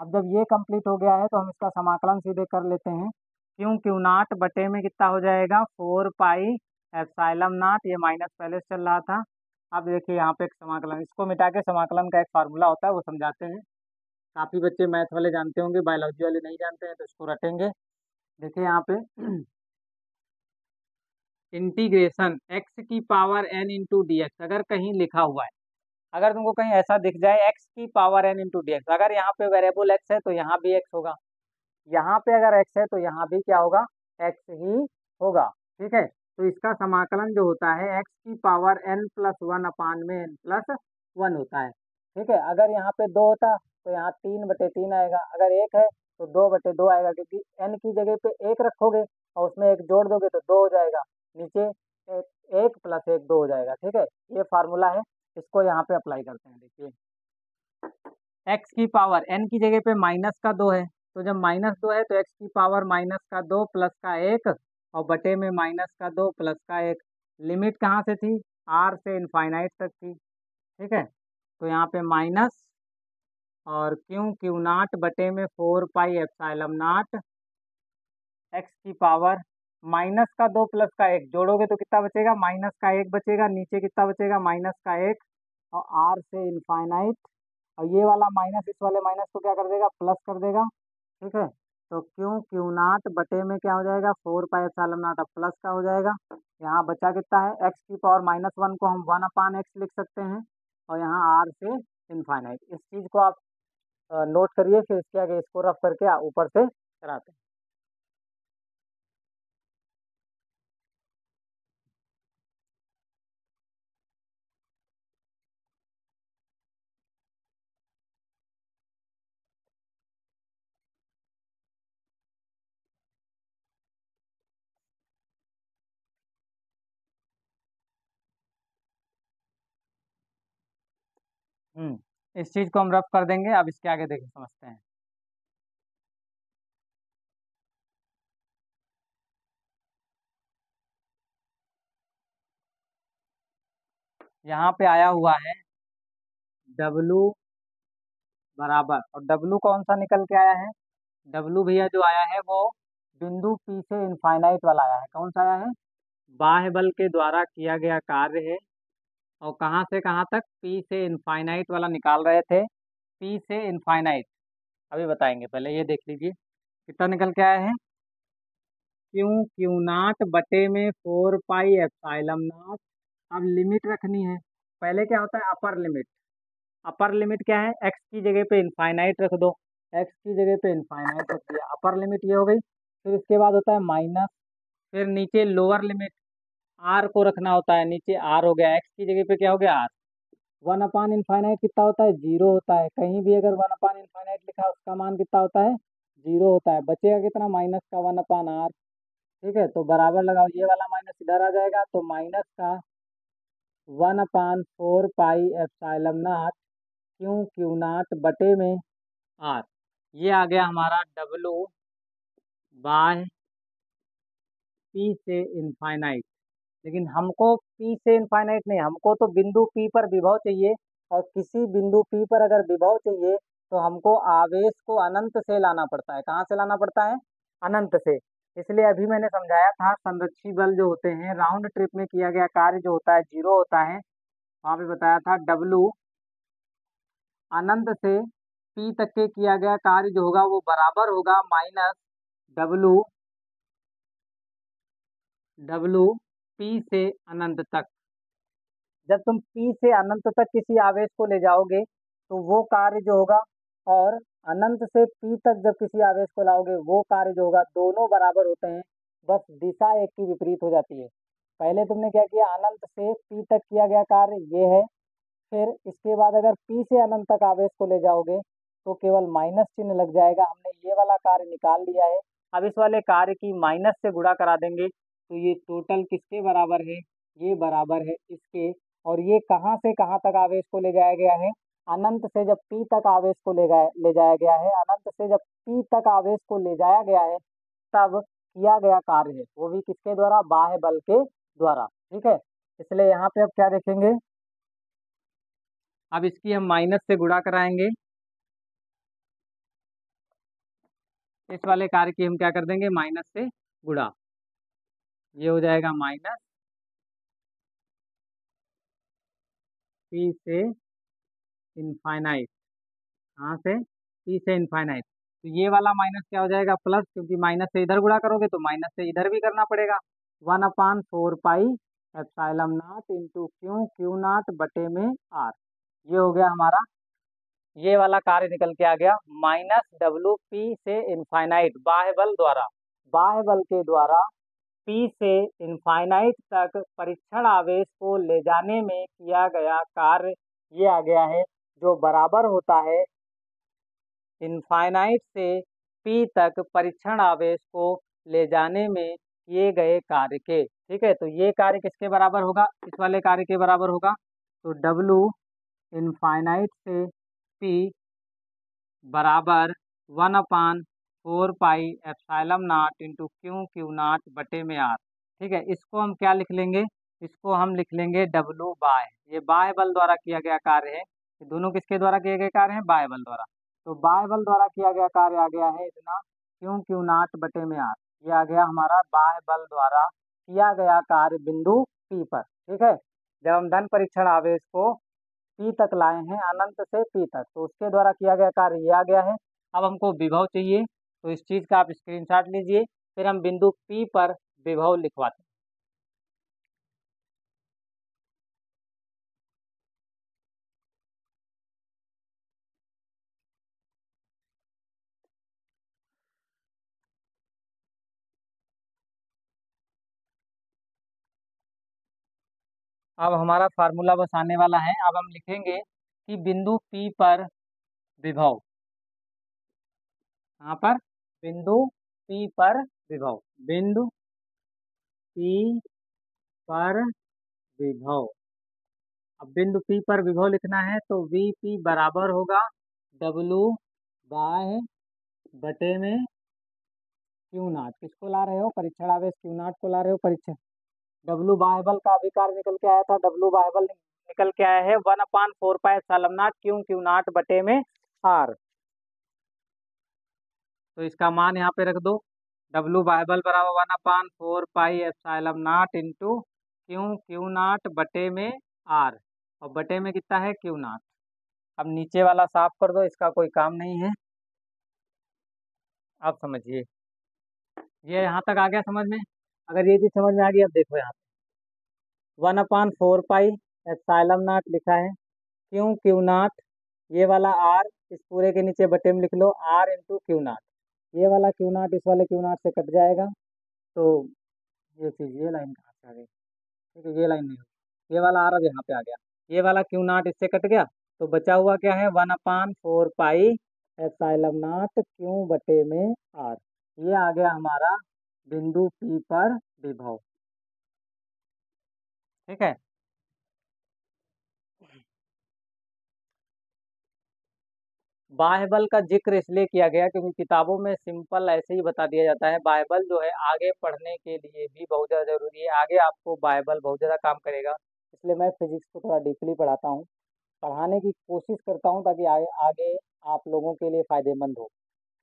अब जब ये कंप्लीट हो गया है तो हम इसका समाकलन सीधे कर लेते हैं, क्यू क्यू नॉट बटे में कितना हो जाएगा, 4 पाई एप्सिलॉन नॉट, ये माइनस पहले से चल रहा था। अब देखिए यहाँ पे एक समाकलन, इसको मिटा के समाकलन का एक फार्मूला होता है वो समझाते हैं, काफ़ी बच्चे मैथ वाले जानते होंगे, बायोलॉजी वाले नहीं जानते हैं, तो इसको रटेंगे। देखिए यहाँ पे इंटीग्रेशन एक्स की power n into d x, अगर कहीं लिखा हुआ है, अगर तुमको कहीं ऐसा दिख जाए एक्स की power n into d x, अगर यहाँ पे वेरिएबल एक्स है तो यहाँ भी एक्स होगा, यहाँ पे अगर एक्स है तो यहाँ भी क्या होगा, एक्स ही होगा। ठीक है, तो इसका समाकलन जो होता है एक्स की पावर n+1/n+1 होता है। ठीक है, अगर यहाँ पे 2 होता तो यहाँ 3/3 आएगा, अगर 1 है तो 2/2 आएगा, क्योंकि n की जगह पे 1 रखोगे और उसमें 1 जोड़ दोगे तो 2 हो जाएगा, नीचे 1 + 1 2 हो जाएगा। ठीक है, ये फार्मूला है, इसको यहाँ पे अप्लाई करते हैं। देखिए एक्स की पावर n की जगह पे -2 है, तो जब -2 है तो एक्स की पावर -2 प्लस का 1, और बटे में -2 प्लस का 1, लिमिट कहाँ से थी, आर से इनफाइनाइट तक थी। ठीक है, तो यहाँ पे माइनस, और क्यू क्यू नॉट बटे में 4 पाई एप्सिलॉन नॉट, एक्स की पावर -2 प्लस का 1 जोड़ोगे तो कितना बचेगा, -1 बचेगा, नीचे कितना बचेगा, -1, और आर से इनफाइनाइट, और ये वाला माइनस इस वाले माइनस को क्या कर देगा, प्लस कर देगा। ठीक है, तो क्यू क्यू नॉट बटे में क्या हो जाएगा, 4 पाई एप्सिलॉन नॉट, अब प्लस का हो जाएगा, यहाँ बचा कितना है, एक्स की पावर -1 को हम 1/x लिख सकते हैं, और यहाँ आर से इनफाइनाइट, इस चीज़ को आप नोट करिए, फिर इसके आगे इसको रफ करके ऊपर से कराते हैं। इस चीज को हम रफ कर देंगे। अब इसके आगे देखें, समझते हैं। यहाँ पे आया हुआ है W बराबर, और W कौन सा निकल के आया है? W भैया जो आया है वो बिंदु P से इनफाइनाइट वाला आया है। कौन सा आया है? बाह्य बल के द्वारा किया गया कार्य है। और कहाँ से कहाँ तक? P से इनफाइनाइट वाला निकाल रहे थे। P से इनफाइनाइट अभी बताएंगे, पहले ये देख लीजिए कितना निकल के आया है। क्यू नाट बटे में 4 पाई एप्सिलॉन नॉट। अब लिमिट रखनी है। पहले क्या होता है? Upper limit. अपर लिमिट क्या है? एक्स की जगह पे इनफाइनाइट रख दो। एक्स की जगह पे इनफाइनाइट रख दिया, अपर लिमिट ये हो गई। फिर इसके बाद होता है माइनस। फिर नीचे लोअर लिमिट आर को रखना होता है, नीचे आर हो गया। एक्स की जगह पे क्या हो गया? आर। 1/इनफाइनाइट कितना होता है? 0 होता है। कहीं भी अगर 1/इनफाइनाइट लिखा है उसका मान कितना होता है? 0 होता है। बचेगा कितना? माइनस का 1/आर। ठीक है, तो बराबर लगाओ, ये वाला माइनस इधर आ जाएगा, तो माइनस का 1/4 pi epsilon naught q naught बटे में आर। ये आ गया हमारा W बाय P से इनफाइनाइट। लेकिन हमको P से इनफाइनाइट नहीं, हमको तो बिंदु P पर विभव चाहिए। और किसी बिंदु P पर अगर विभव चाहिए तो हमको आवेश को अनंत से लाना पड़ता है। कहाँ से लाना पड़ता है? अनंत से। इसलिए अभी मैंने समझाया था, संरक्षी बल जो होते हैं, राउंड ट्रिप में किया गया कार्य जो होता है 0 होता है। वहाँ पे बताया था W अनंत से P तक के किया गया कार्य जो होगा वो बराबर होगा माइनस W P से अनंत तक। जब तुम P से अनंत तक किसी आवेश को ले जाओगे तो वो कार्य जो होगा, और अनंत से P तक जब किसी आवेश को लाओगे वो कार्य जो होगा, दोनों बराबर होते हैं। बस दिशा एक की विपरीत हो जाती है। पहले तुमने क्या किया? अनंत से P तक किया गया कार्य ये है। फिर इसके बाद अगर P से अनंत तक आवेश को ले जाओगे तो केवल माइनस चिन्ह लग जाएगा। हमने ये वाला कार्य निकाल लिया है। अब इस वाले कार्य की माइनस से गुणा करा देंगे तो ये टोटल किसके बराबर है? ये बराबर है इसके। और ये कहाँ से कहाँ तक आवेश को ले जाया गया है? अनंत से जब P तक आवेश को ले जाया गया है, अनंत से जब P तक आवेश को ले जाया गया है तब किया गया कार्य है, वो भी किसके द्वारा? बाह्य बल के द्वारा। ठीक है, इसलिए यहाँ पे अब क्या देखेंगे? अब इसकी हम माइनस से गुणा कराएंगे। इस वाले कार्य की हम क्या कर देंगे? माइनस से गुणा। ये हो जाएगा माइनस P से इनफाइनाइट। कहाँ से? P से इनफाइनाइट। तो ये वाला माइनस क्या हो जाएगा? प्लस, क्योंकि माइनस से इधर गुणा करोगे तो माइनस से इधर भी करना पड़ेगा। 1/4 pi epsilon naught into q naught बटे में आर। ये हो गया हमारा, ये वाला कार्य निकल के आ गया -WP से इनफाइनाइट बाह्य बल द्वारा। बाह्य बल के द्वारा P से इनफाइनाइट तक परीक्षण आवेश को ले जाने में किया गया कार्य ये आ गया है, जो बराबर होता है इनफाइनाइट से P तक परीक्षण आवेश को ले जाने में किए गए कार्य के। ठीक है, तो ये कार्य किसके बराबर होगा? इस वाले कार्य के बराबर होगा। तो W इनफाइनाइट से P बराबर 1/4 pi epsilon naught into q naught बटे में आर। ठीक है, इसको हम क्या लिख लेंगे? इसको हम लिख लेंगे W बाय, ये बाह्य बल द्वारा किया गया कार्य है। ये दोनों किसके द्वारा किए गए कार्य हैं? बाह्य बल द्वारा। तो बाह्य बल द्वारा किया गया कार्य आ गया है इतना क्यू नाट बटे में आर। ये आ गया हमारा बाह्य बल द्वारा किया गया कार्य बिंदु P पर। ठीक है, जब हम धन परीक्षण आवेश को P तक लाए हैं, अनंत से P तक, तो उसके द्वारा किया गया कार्य ये आ गया है। अब हमको विभव चाहिए, तो इस चीज़ का आप स्क्रीनशॉट लीजिए, फिर हम बिंदु P पर विभव लिखवाते हैं। अब हमारा फार्मूला बस आने वाला है। अब हम लिखेंगे कि बिंदु P पर विभव, यहाँ पर बिंदु P पर विभव, बिंदु P पर विभव। अब बिंदु P पर विभव लिखना है तो Vp बराबर होगा W बाय बटे में क्यू नॉट। किसको ला रहे हो? परीक्षण आवेश क्यू नॉट को ला रहे हो। परीक्षण W बाह्यबल का अभिकार निकल के आया था, W बाह्यबल निकल के आया है 1/4 पाई क्यू नॉट बटे में R। तो इसका मान यहाँ पे रख दो, W बाह्यबल बराबर 1/4 पाई इंटू क्यू नॉट बटे में R, और बटे में कितना है? Q not. अब नीचे वाला साफ कर दो, इसका कोई काम नहीं है। अब समझिए, ये यहाँ तक आ गया समझ में? अगर ये चीज समझ में आ गई, अब देखो यहाँ पे 1/4 पाई लिखा है, क्यू नॉट, ये वाला R इस पूरे के नीचे बटे में लिख लो R इंटू क्यू नॉट। ये वाला क्यू नॉट इस वाले क्यू नॉट से कट जाएगा, तो ये चीज, ये लाइन कहाँ से आ गई? ठीक है, ये लाइन नहीं, ये वाला R अब यहाँ पे आ गया, ये वाला क्यू नॉट इससे कट गया, तो बचा हुआ क्या है? 1/4 पाई क्यू बटे में R। ये आ गया हमारा बिंदु P पर विभव। ठीक है, बाह्यबल का जिक्र इसलिए किया गया क्योंकि किताबों में सिंपल ऐसे ही बता दिया जाता है। बाह्यबल जो है आगे पढ़ने के लिए भी बहुत ज़्यादा जरूरी है, आगे आपको बाह्यबल बहुत ज़्यादा काम करेगा। इसलिए मैं फिजिक्स को थोड़ा डीपली पढ़ाता हूँ, पढ़ाने की कोशिश करता हूँ ताकि आगे आप लोगों के लिए फ़ायदेमंद हो।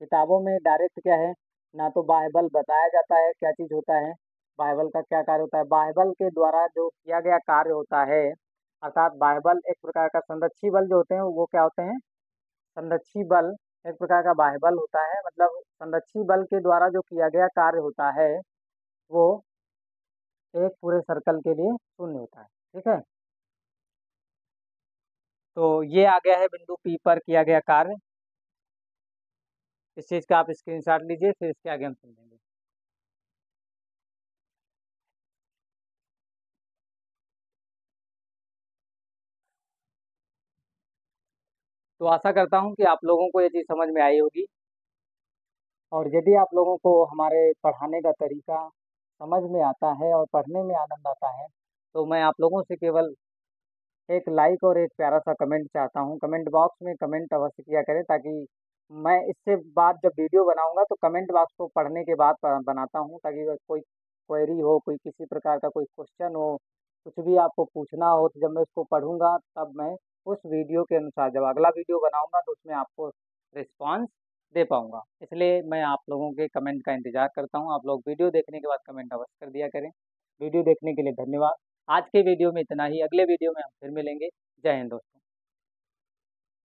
किताबों में डायरेक्ट क्या है, ना तो बाह्यबल बताया जाता है क्या चीज़ होता है, बाह्यबल का क्या कार्य होता है, बाह्यबल के द्वारा जो किया गया कार्य होता है, अर्थात बाह्यबल एक प्रकार का संरक्षी बल जो होते हैं वो क्या होते हैं? संरक्षी बल एक प्रकार का बाह्य बल होता है, मतलब संरक्षी बल के द्वारा जो किया गया कार्य होता है वो एक पूरे सर्कल के लिए शून्य होता है। ठीक है, तो ये आ गया है बिंदु P पर किया गया कार्य। इस चीज का आप स्क्रीनशॉट लीजिए, फिर इसके आगे हम समझेंगे। तो आशा करता हूँ कि आप लोगों को ये चीज़ समझ में आई होगी, और यदि आप लोगों को हमारे पढ़ाने का तरीका समझ में आता है और पढ़ने में आनंद आता है, तो मैं आप लोगों से केवल एक लाइक और एक प्यारा सा कमेंट चाहता हूँ। कमेंट बॉक्स में कमेंट अवश्य किया करें, ताकि मैं इससे बाद जब वीडियो बनाऊंगा तो कमेंट बॉक्स को पढ़ने के बाद बनाता हूँ, ताकि अगर कोई क्वेरी हो, कोई किसी प्रकार का कोई क्वेश्चन हो, कुछ भी आपको पूछना हो, तो जब मैं उसको पढ़ूंगा तब मैं उस वीडियो के अनुसार जब अगला वीडियो बनाऊंगा तो उसमें आपको रिस्पॉन्स दे पाऊंगा। इसलिए मैं आप लोगों के कमेंट का इंतजार करता हूँ। आप लोग वीडियो देखने के बाद कमेंट अवश्य कर दिया करें। वीडियो देखने के लिए धन्यवाद। आज के वीडियो में इतना ही, अगले वीडियो में हम फिर मिलेंगे। जय हिंद दोस्तों।